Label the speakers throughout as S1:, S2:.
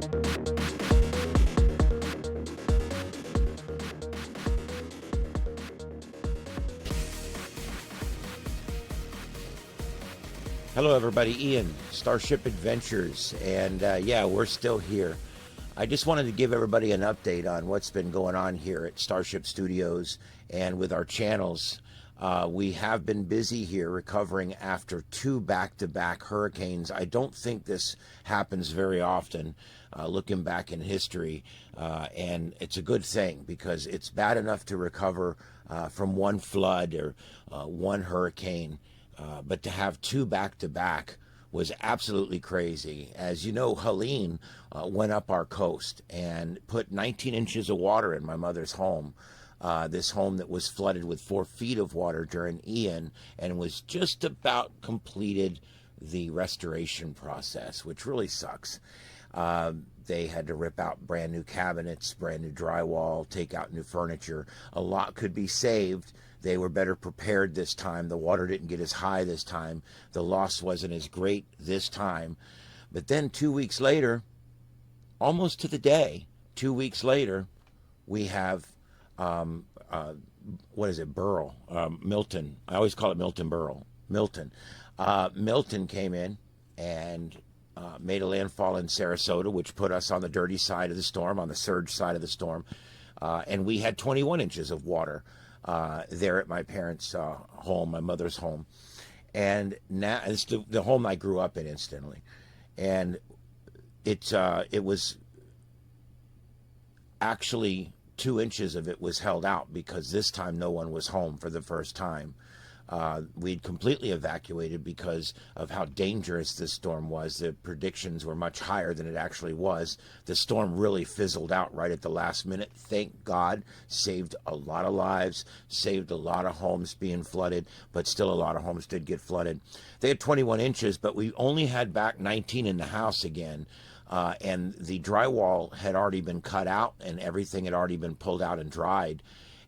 S1: Hello everybody, Ian, Starship Adventures, and yeah, we're still here. I just wanted to give everybody an update on what's been going on here at Starship Studios and with our channels. We have been busy here recovering after 2 back-to-back hurricanes. I don't think this happens very often, looking back in history, and it's a good thing because it's bad enough to recover from one flood or one hurricane. But to have 2 back-to-back was absolutely crazy. As you know, Helene went up our coast and put 19 inches of water in my mother's home. This home that was flooded with 4 feet of water during Ian and was just about completed the restoration process, which really sucks. They had to rip out brand new cabinets, brand new drywall, take out new furniture. A lot could be saved. They were better prepared this time. The water didn't get as high this time. The loss wasn't as great this time. But then 2 weeks later, almost to the day, 2 weeks later, we have, what is it, Burl, Milton. I always call it Milton Burl. Milton. Milton came in and made a landfall in Sarasota, which put us on the dirty side of the storm, on the surge side of the storm. And we had 21 inches of water there at my parents' home, my mother's home. And now it's the home I grew up in instantly. And it was actually 2 inches of it was held out because this time no one was home for the first time. We'd completely evacuated because of how dangerous this storm was. The predictions were much higher than it actually was. The storm really fizzled out right at the last minute. Thank God, saved a lot of lives, saved a lot of homes being flooded, but still a lot of homes did get flooded. They had 21 inches, but we only had back 19 in the house again. And the drywall had already been cut out and everything had already been pulled out and dried.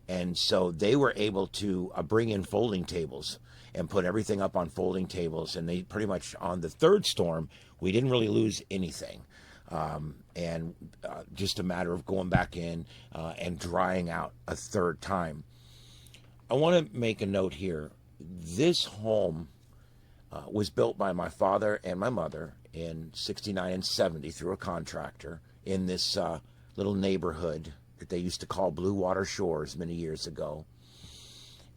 S1: And so they were able to bring in folding tables and put everything up on folding tables. And they pretty much, on the third storm, we didn't really lose anything. And just a matter of going back in and drying out a third time. I want to make a note here. This home was built by my father and my mother in 69 and 70 through a contractor in this little neighborhood that they used to call Blue Water Shores many years ago.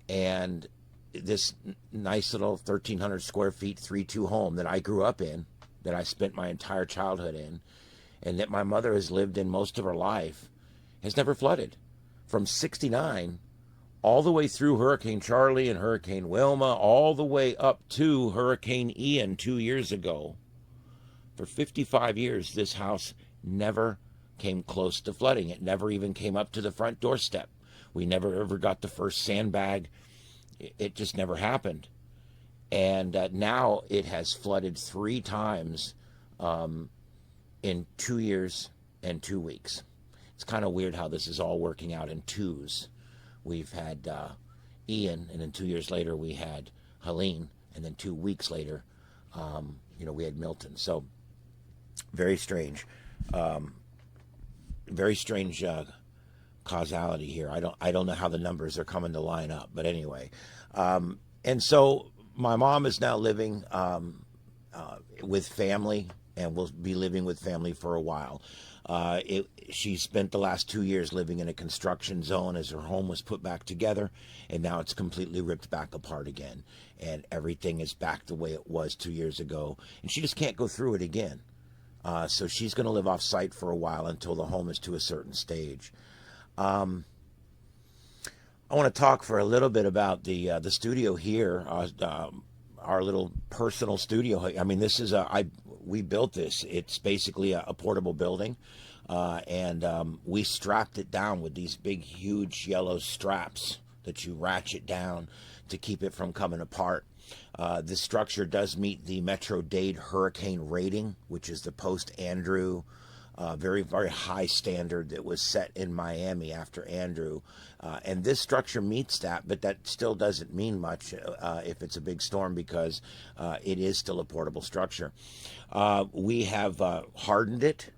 S1: And this nice little 1,300 square feet 3-2 home that I grew up in, that I spent my entire childhood in, and that my mother has lived in most of her life, has never flooded. From 69 all the way through Hurricane Charlie and Hurricane Wilma, all the way up to Hurricane Ian 2 years ago. For 55 years, this house never came close to flooding. It never even came up to the front doorstep. We never ever got the first sandbag. It just never happened. And now it has flooded 3 times in 2 years and 2 weeks. It's kind of weird how this is all working out in twos. We've had Ian, and then 2 years later we had Helene, and then 2 weeks later, we had Milton. So very strange. Very strange causality here. I don't know how the numbers are coming to line up, but anyway. And so my mom is now living with family, and will be living with family for a while. She spent the last 2 years living in a construction zone as her home was put back together, and now it's completely ripped back apart again, and everything is back the way it was 2 years ago, and she just can't go through it again. So she's going to live off site for a while until the home is to a certain stage. I want to talk for a little bit about the studio here, our little personal studio. I mean, this is we built this. It's basically a portable building, and we strapped it down with these big, huge yellow straps that you ratchet down to keep it from coming apart. This structure does meet the Metro-Dade hurricane rating, which is the post-Andrew, very, very high standard that was set in Miami after Andrew. And this structure meets that, but that still doesn't mean much if it's a big storm, because it is still a portable structure. We have hardened it.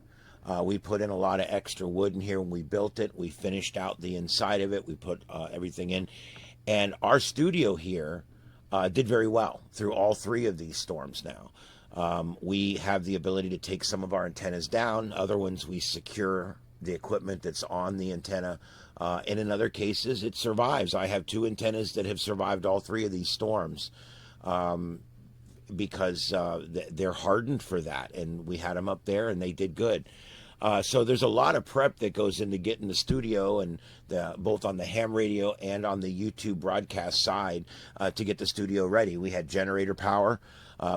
S1: We put in a lot of extra wood in here when we built it. We finished out the inside of it. We put everything in. And our studio here did very well through all three of these storms now. We have the ability to take some of our antennas down. Other ones, we secure the equipment that's on the antenna. And in other cases, it survives. I have 2 antennas that have survived all 3 of these storms because they're hardened for that. And we had them up there and they did good. So there's a lot of prep that goes into getting the studio and both on the ham radio and on the YouTube broadcast side to get the studio ready. We had generator power.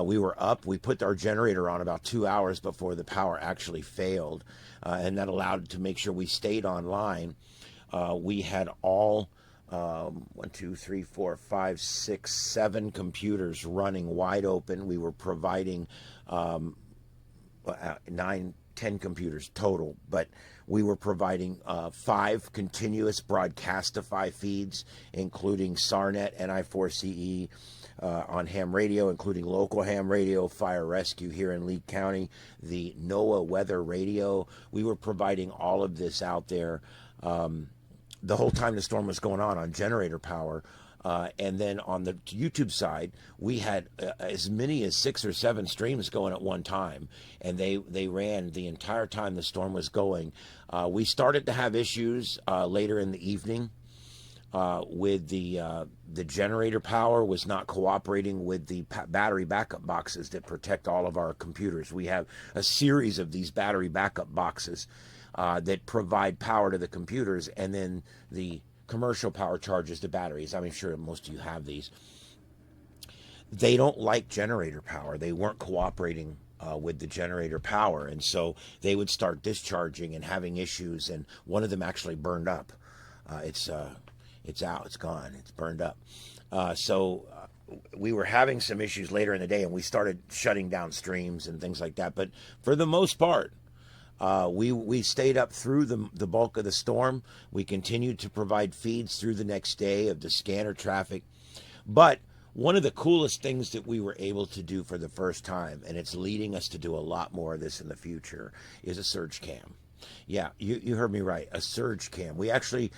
S1: We were up. We put our generator on about 2 hours before the power actually failed, and that allowed to make sure we stayed online. We had all 1, 2, 3, 4, 5, 6, 7 computers running wide open. We were providing 9, 10 computers total, but we were providing 5 continuous Broadcastify feeds, including SARnet, NI4CE on ham radio, including local ham radio, fire rescue here in Lee County, the NOAA weather radio. We were providing all of this out there the whole time the storm was going on generator power. And then on the YouTube side, we had as many as 6 or 7 streams going at one time, and they ran the entire time the storm was going. We started to have issues later in the evening with the generator power was not cooperating with the battery backup boxes that protect all of our computers. We have a series of these battery backup boxes that provide power to the computers, and then the commercial power charges the batteries. I'm sure most of you have these. They don't like generator power. They weren't cooperating with the generator power, and so they would start discharging and having issues, and one of them actually burned up. It's out, it's gone, it's burned up. So we were having some issues later in the day, and we started shutting down streams and things like that. But for the most part, we stayed up through the bulk of the storm. We continued to provide feeds through the next day of the scanner traffic. But one of the coolest things that we were able to do for the first time, and it's leading us to do a lot more of this in the future, is a surge cam. Yeah, you heard me right, a surge cam. We actually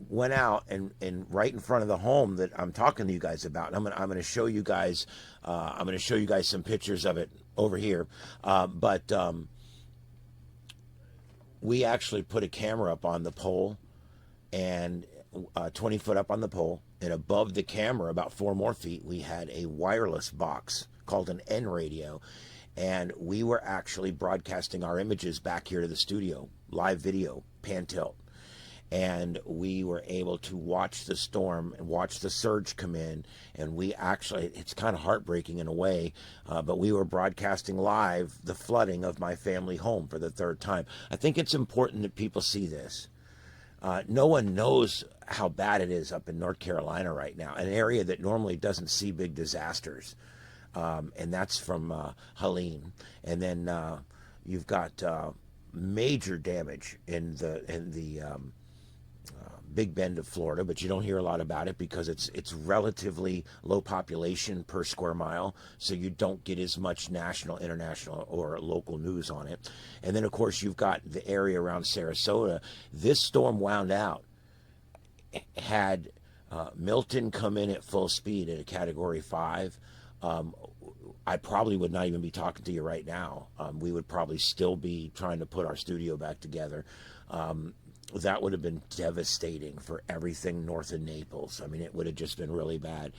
S1: went out and right in front of the home that I'm talking to you guys about. And I'm going to show you guys. I'm going to show you guys some pictures of it over here. We actually put a camera up on the pole, and 20 foot up on the pole, and above the camera, about 4 more feet, we had a wireless box called an N radio, and we were actually broadcasting our images back here to the studio, live video, pan tilt. And we were able to watch the storm and watch the surge come in. And we actually, it's kind of heartbreaking in a way, but we were broadcasting live the flooding of my family home for the 3rd time. I think it's important that people see this. No one knows how bad it is up in North Carolina right now, an area that normally doesn't see big disasters. And that's from Helene. And then you've got major damage in the Big Bend of Florida, but you don't hear a lot about it because it's relatively low population per square mile, so you don't get as much national, international, or local news on it. And then, of course, you've got the area around Sarasota. This storm wound out, had Milton come in at full speed at a Category 5. I probably would not even be talking to you right now. We would probably still be trying to put our studio back together. That would have been devastating for everything north of Naples. I mean, it would have just been really bad.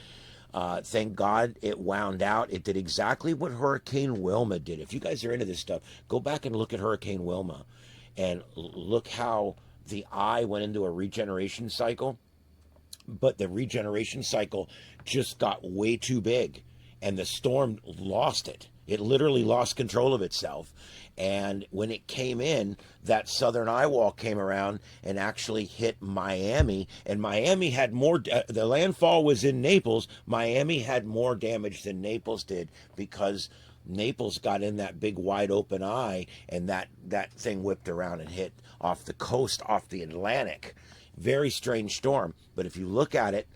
S1: Thank God it wound out. It did exactly what Hurricane Wilma did. If you guys are into this stuff, go back and look at Hurricane Wilma and look how the eye went into a regeneration cycle. But the regeneration cycle just got way too big, and the storm lost it. It literally lost control of itself. And when it came in, that southern eye wall came around and actually hit Miami. And Miami had more, the landfall was in Naples. Miami had more damage than Naples did because Naples got in that big wide open eye, and that thing whipped around and hit off the coast, off the Atlantic. Very strange storm. But if you look at it,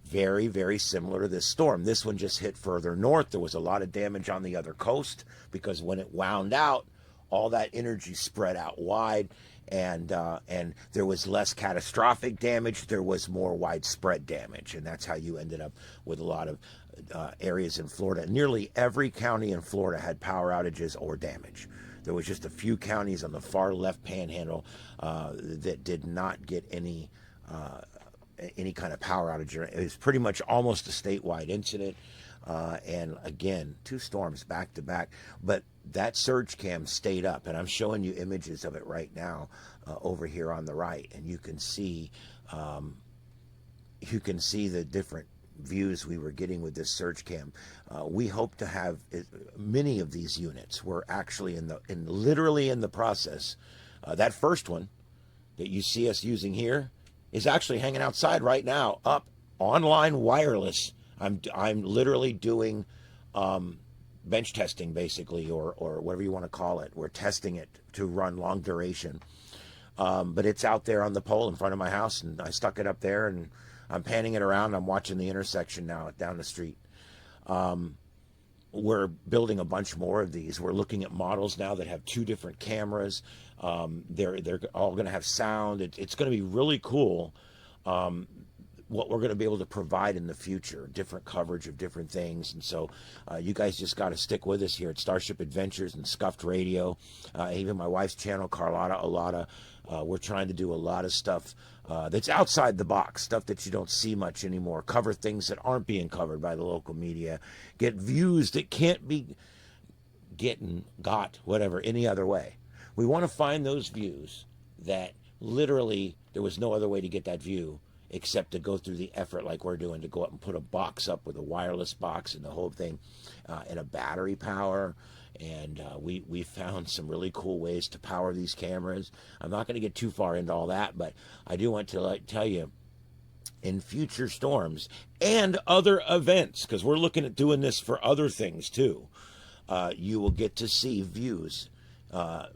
S1: very, very similar to this storm. This one just hit further north. There was a lot of damage on the other coast because when it wound out, all that energy spread out wide, and there was less catastrophic damage. There was more widespread damage, and that's how you ended up with a lot of areas in Florida. Nearly every county in Florida had power outages or damage. There was just a few counties on the far left panhandle that did not get any kind of power outage. It was pretty much almost a statewide incident. And again, 2 storms back to back, but that surge cam stayed up, and I'm showing you images of it right now over here on the right, and you can see the different views we were getting with this surge cam. We hope to have many of these units. We're actually literally in the process. That first one that you see us using here is actually hanging outside right now, up online wireless. I'm literally doing bench testing, basically, or whatever you want to call it. We're testing it to run long duration. But it's out there on the pole in front of my house, and I stuck it up there, and I'm panning it around. I'm watching the intersection now down the street. We're building a bunch more of these. We're looking at models now that have 2 different cameras. They're all going to have sound. It's going to be really cool. What we're going to be able to provide in the future, different coverage of different things. And so you guys just got to stick with us here at Starship Adventures and Scuffed Radio. Even my wife's channel, Carlotta Alata. We're trying to do a lot of stuff that's outside the box, stuff that you don't see much anymore. Cover things that aren't being covered by the local media. Get views that can't be got any other way. We want to find those views that literally there was no other way to get that view except to go through the effort like we're doing, to go up and put a box up with a wireless box and the whole thing, and a battery power. And we found some really cool ways to power these cameras. I'm not going to get too far into all that, but I do want to tell you, in future storms and other events, because we're looking at doing this for other things too, you will get to see views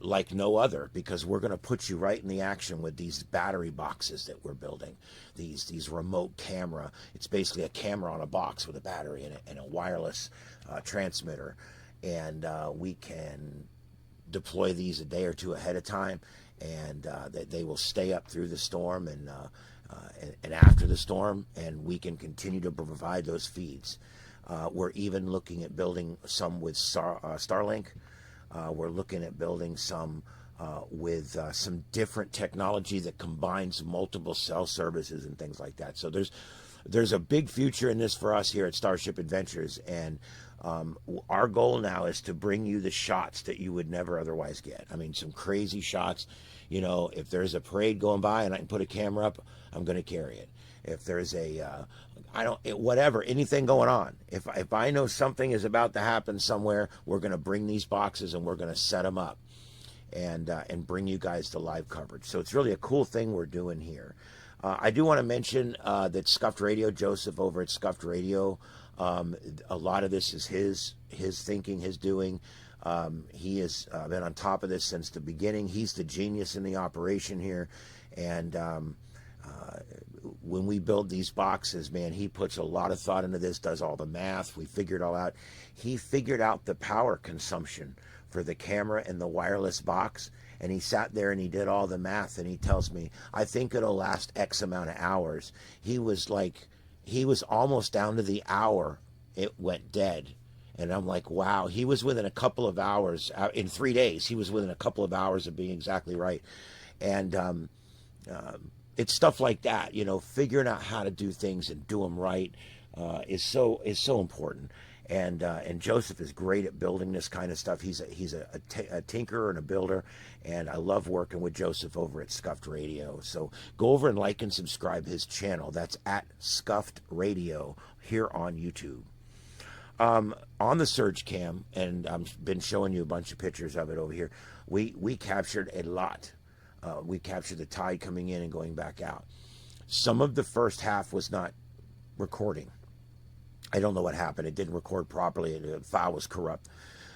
S1: like no other, because we're going to put you right in the action with these battery boxes that we're building. These remote camera. It's basically a camera on a box with a battery in it and a wireless transmitter. And we can deploy these a day or 2 ahead of time, and they will stay up through the storm and after the storm, and we can continue to provide those feeds. We're even looking at building some with Starlink. We're looking at building some with some different technology that combines multiple cell services and things like that. So there's a big future in this for us here at Starship Adventures, and our goal now is to bring you the shots that you would never otherwise get. I mean, some crazy shots. You know, if there's a parade going by and I can put a camera up, I'm going to carry it. If there's anything going on. If I know something is about to happen somewhere, we're going to bring these boxes and we're going to set them up and bring you guys the live coverage. So it's really a cool thing we're doing here. I do want to mention that Scuffed Radio, Joseph over at Scuffed Radio, a lot of this is his thinking, his doing. He has been on top of this since the beginning. He's the genius in the operation here. And when we build these boxes, man, he puts a lot of thought into this, does all the math. We figured it all out. He figured out the power consumption for the camera and the wireless box. And he sat there and he did all the math, and he tells me, I think it'll last X amount of hours. He was almost down to the hour it went dead. And I'm like, wow, he was within a couple of hours. In 3 days, he was within a couple of hours of being exactly right. And it's stuff like that, you know, figuring out how to do things and do them right is so important. And Joseph is great at building this kind of stuff. He's a tinkerer and a builder, and I love working with Joseph over at Scuffed Radio. So go over and like and subscribe his channel. That's at Scuffed Radio here on YouTube. On the surge cam, and I've been showing you a bunch of pictures of it over here, we captured a lot. We captured the tide coming in and going back out. Some of the first half was not recording. I don't know what happened. It didn't record properly. The file was corrupt.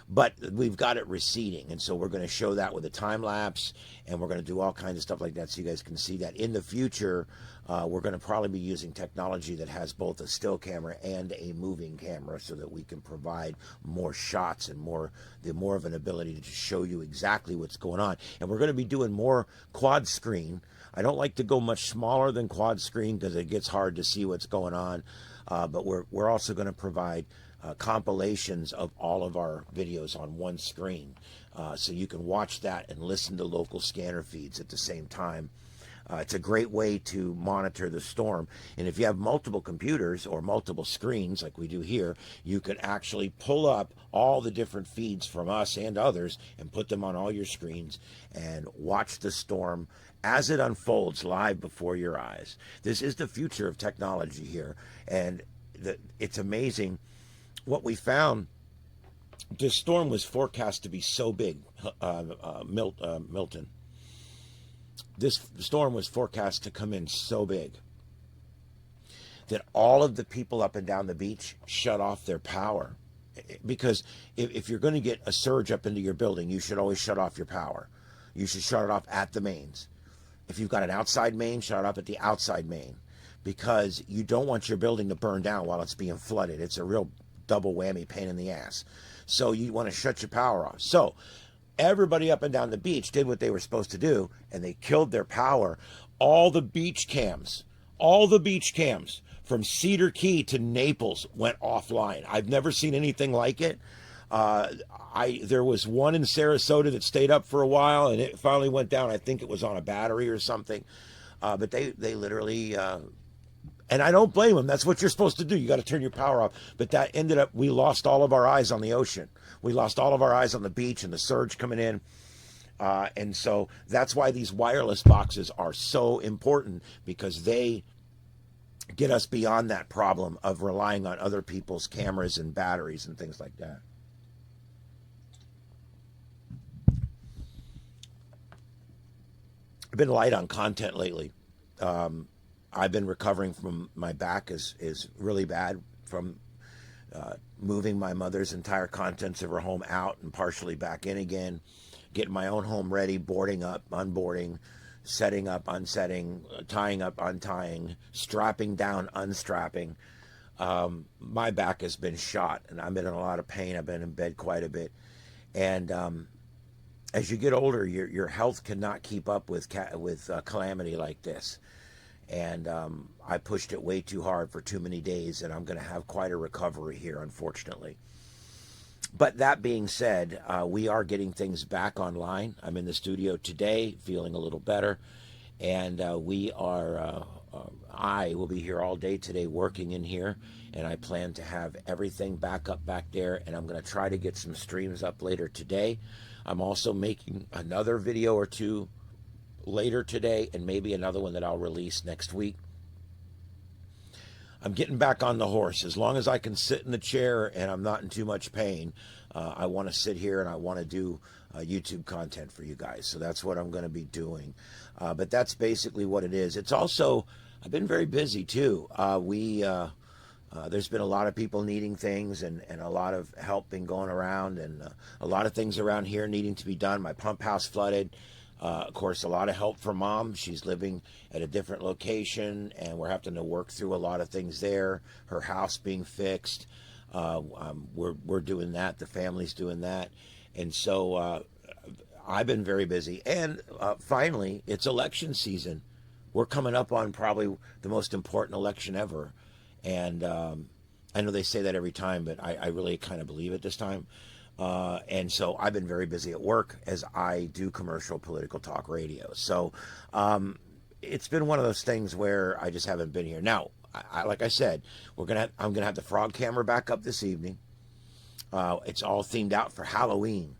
S1: but we've got it receding, and so we're going to show that with a time lapse, and we're going to do all kinds of stuff like that so you guys can see that. In the future, we're going to probably be using technology that has both a still camera and a moving camera so that we can provide more shots and more of an ability to show you exactly what's going on. And we're going to be doing more quad screen. I don't like to go much smaller than quad screen because it gets hard to see what's going on, but we're also going to provide compilations of all of our videos on one screen, so you can watch that and listen to local scanner feeds at the same time. It's a great way to monitor the storm. And if you have multiple computers or multiple screens like we do here, you can actually pull up all the different feeds from us and others and put them on all your screens and watch the storm as it unfolds live before your eyes. This is the future of technology here, and it's amazing what we found. This storm was forecast to be so big, Milton. This storm was forecast to come in so big that all of the people up and down the beach shut off their power. Because if you're going to get a surge up into your building, you should always shut off your power. You should shut it off at the mains. If you've got an outside main, shut it off at the outside main, because you don't want your building to burn down while it's being flooded. It's a real double whammy pain in the ass. So you want to shut your power off. So everybody up and down the beach did what they were supposed to do, and they killed their power. All the beach cams from Cedar Key to Naples went offline. I've never seen anything like it. There was one in Sarasota that stayed up for a while, and it finally went down. I think it was on a battery or something. But they literally, and I don't blame them. That's what you're supposed to do. You got to turn your power off. But that ended up, we lost all of our eyes on the ocean. We lost all of our eyes on the beach and the surge coming in. And so that's why these wireless boxes are so important, because they get us beyond that problem of relying on other people's cameras and batteries and things like that. I've been light on content lately. I've been recovering from my back is really bad from moving my mother's entire contents of her home out and partially back in again, getting my own home ready, boarding up, unboarding, setting up, unsetting, tying up, untying, strapping down, unstrapping. My back has been shot, and I've been in a lot of pain. I've been in bed quite a bit. And as you get older, your health cannot keep up with calamity like this. And I pushed it way too hard for too many days, and I'm going to have quite a recovery here, unfortunately. But that being said, we are getting things back online. I'm in the studio today, feeling a little better, and I will be here all day today working in here, and I plan to have everything back up back there, and I'm going to try to get some streams up later today. I'm also making another video or two later today, and maybe another one that I'll release next week. I'm getting back on the horse. As long as I can sit in the chair and I'm not in too much pain, I want to sit here and I want to do YouTube content for you guys. So that's what I'm going to be doing. But that's basically what it is. It's also, I've been very busy too. There's been a lot of people needing things, and a lot of help been going around, and a lot of things around here needing to be done. My pump house flooded. Of course, a lot of help from Mom. She's living at a different location, and we're having to work through a lot of things there. Her house being fixed. We're doing that. The family's doing that. And so I've been very busy. And finally, it's election season. We're coming up on probably the most important election ever. And I know they say that every time, but I really kind of believe it this time. And so I've been very busy at work as I do commercial political talk radio. So it's been one of those things where I just haven't been here. Now, like I said, I'm gonna have the frog camera back up this evening. It's all themed out for Halloween.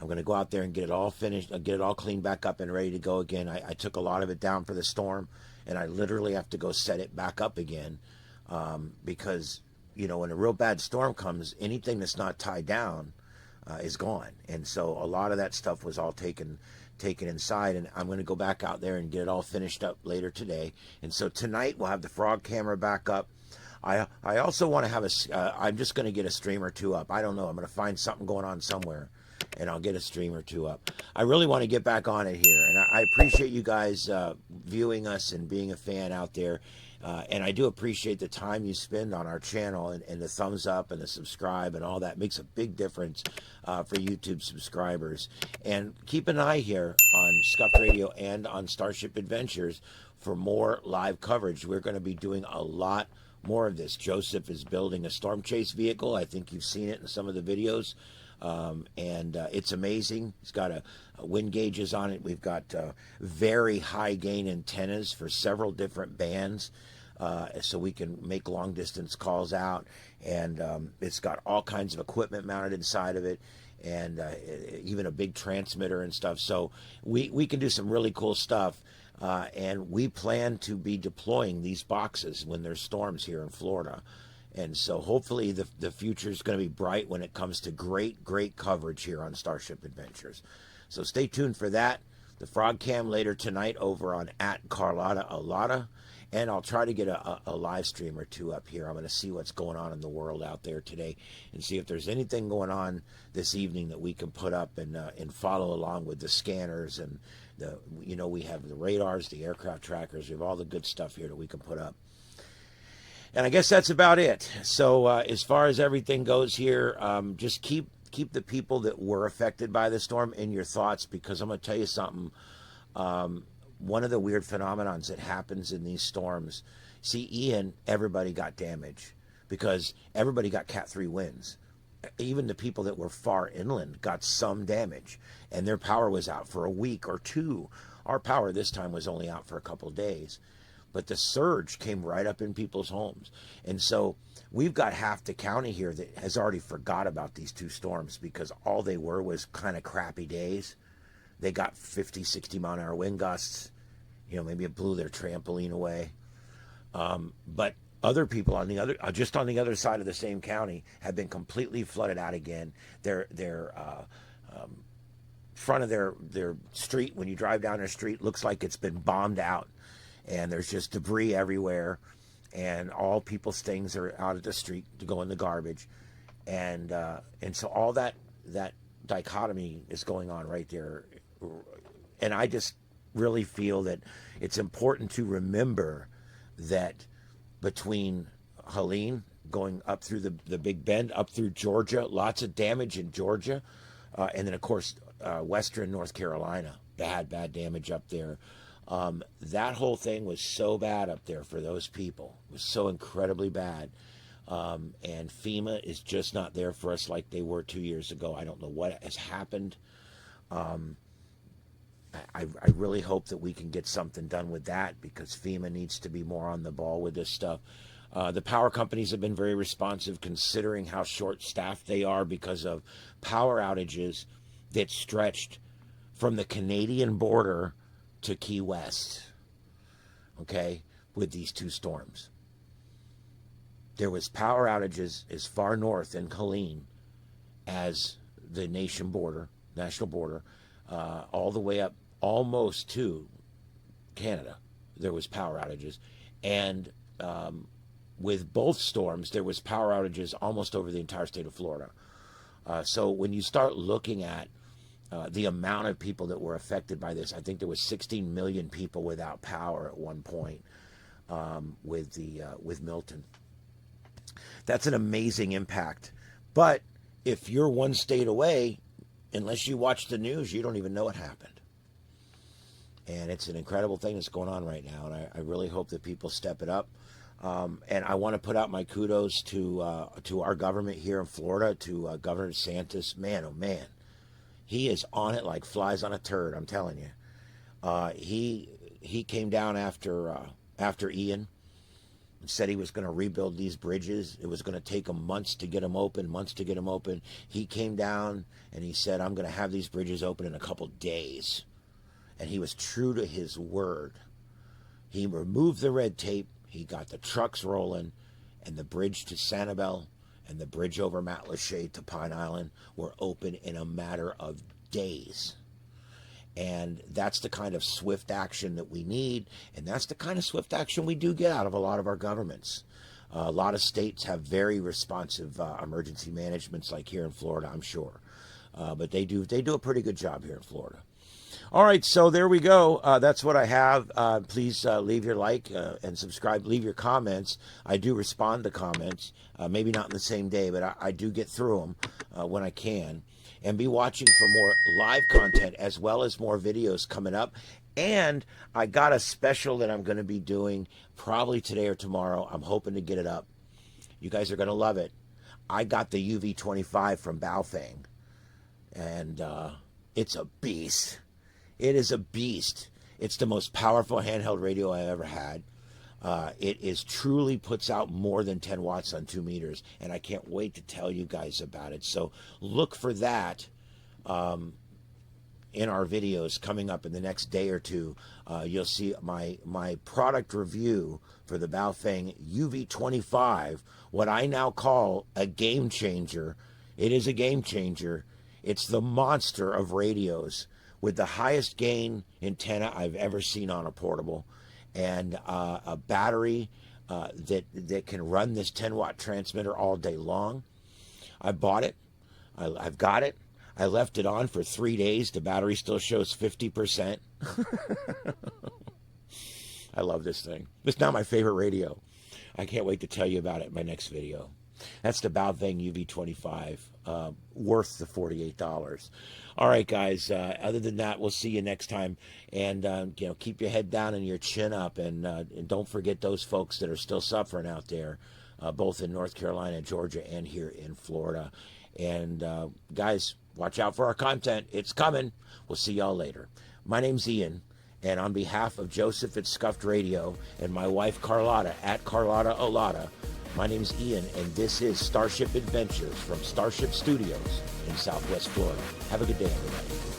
S1: I'm gonna go out there and get it all finished, get it all cleaned back up and ready to go again. I took a lot of it down for the storm, and I literally have to go set it back up again, because when a real bad storm comes, anything that's not tied down is gone. And so a lot of that stuff was all taken inside, and I'm going to go back out there and get it all finished up later today. And so tonight we'll have the frog camera back up. I also want to have I'm just going to get a stream or two up. I don't know. I'm going to find something going on somewhere, and I'll get a stream or two up. I really want to get back on it here, and I appreciate you guys viewing us and being a fan out there. And I do appreciate the time you spend on our channel, and the thumbs up and the subscribe and all that makes a big difference for YouTube subscribers. And keep an eye here on Scuffed Radio and on Starship Adventures for more live coverage. We're going to be doing a lot more of this. Joseph is building a storm chase vehicle. I think you've seen it in some of the videos. It's amazing. It's got a wind gauges on it. We've got very high gain antennas for several different bands, so we can make long distance calls out. And it's got all kinds of equipment mounted inside of it, and even a big transmitter and stuff. So we can do some really cool stuff. And we plan to be deploying these boxes when there's storms here in Florida. And so hopefully the future is going to be bright when it comes to great coverage here on Starship Adventures. So stay tuned for that. The Frog Cam later tonight over on @Carlotta. And I'll try to get a live stream or two up here. I'm going to see what's going on in the world out there today and see if there's anything going on this evening that we can put up and follow along with the scanners and we have the radars, the aircraft trackers. We have all the good stuff here that we can put up. And I guess that's about it. So as far as everything goes here, just keep the people that were affected by the storm in your thoughts, because I'm going to tell you something. One of the weird phenomenons that happens in these storms, see, Ian, everybody got damage because everybody got Cat 3 winds. Even the people that were far inland got some damage, and their power was out for a week or two. Our power this time was only out for a couple of days, but the surge came right up in people's homes. And so we've got half the county here that has already forgot about these two storms because all they were was kind of crappy days. They got 50, 60 mile an hour wind gusts. Maybe it blew their trampoline away. But other people on the other side of the same county have been completely flooded out again. Their front of their street, when you drive down their street, looks like it's been bombed out, and there's just debris everywhere, and all people's things are out of the street to go in the garbage, and so all that dichotomy is going on right there, and I just really feel that it's important to remember that between Helene going up through the Big Bend, up through Georgia, lots of damage in Georgia, and then of course western North Carolina, bad damage up there. That whole thing was so bad up there for those people. It was so incredibly bad. And FEMA is just not there for us like they were 2 years ago. I don't know what has happened. I really hope that we can get something done with that, because FEMA needs to be more on the ball with this stuff. The power companies have been very responsive, considering how short-staffed they are because of power outages that stretched from the Canadian border to Key West, okay, with these two storms. There was power outages as far north in Helene as the national border, all the way up almost to Canada. There was power outages, and with both storms, there was power outages almost over the entire state of Florida. So when you start looking at the amount of people that were affected by this, I think there was 16 million people without power at one point with Milton. That's an amazing impact. But if you're one state away, unless you watch the news, you don't even know what happened. And it's an incredible thing that's going on right now, and I really hope that people step it up. And I want to put out my kudos to our government here in Florida, to Governor DeSantis. Man, oh man, he is on it like flies on a turd. I'm telling you. He came down after Ian and said he was going to rebuild these bridges. It was going to take him months to get them open. He came down and he said, I'm going to have these bridges open in a couple days. And he was true to his word. He removed the red tape. He got the trucks rolling, and the bridge to Sanibel and the bridge over Matlacha to Pine Island were open in a matter of days. And that's the kind of swift action that we need, and that's the kind of swift action we do get out of a lot of our governments. A lot of states have very responsive emergency managements, like here in Florida, I'm sure. But they do a pretty good job here in Florida. All right, so there we go. That's what I have. Please leave your like and subscribe. Leave your comments. I do respond to comments, maybe not in the same day, but I do get through them when I can. And be watching for more live content as well as more videos coming up. And I got a special that I'm going to be doing probably today or tomorrow. I'm hoping to get it up. You guys are going to love it. I got the UV25 from Baofeng, and it's a beast. It is a beast. It's the most powerful handheld radio I ever had. It is truly puts out more than 10 watts on 2 meters, and I can't wait to tell you guys about it. So look for that in our videos coming up in the next day or two. You'll see my product review for the Baofeng UV25, what I now call a game changer. It is a game changer. It's the monster of radios, with the highest gain antenna I've ever seen on a portable, and a battery that can run this 10-watt transmitter all day long. I bought it. I've got it. I left it on for 3 days. The battery still shows 50%. I love this thing. It's now my favorite radio. I can't wait to tell you about it in my next video. That's the Baofeng UV25, worth the $48. All right, guys. Other than that, we'll see you next time. And keep your head down and your chin up, and don't forget those folks that are still suffering out there, both in North Carolina, Georgia, and here in Florida. And guys, watch out for our content. It's coming. We'll see y'all later. My name's Ian. And on behalf of Joseph at Scuffed Radio and my wife Carlotta at Carlotta Olata, my name's Ian, and this is Starship Adventures from Starship Studios in Southwest Florida. Have a good day, everybody.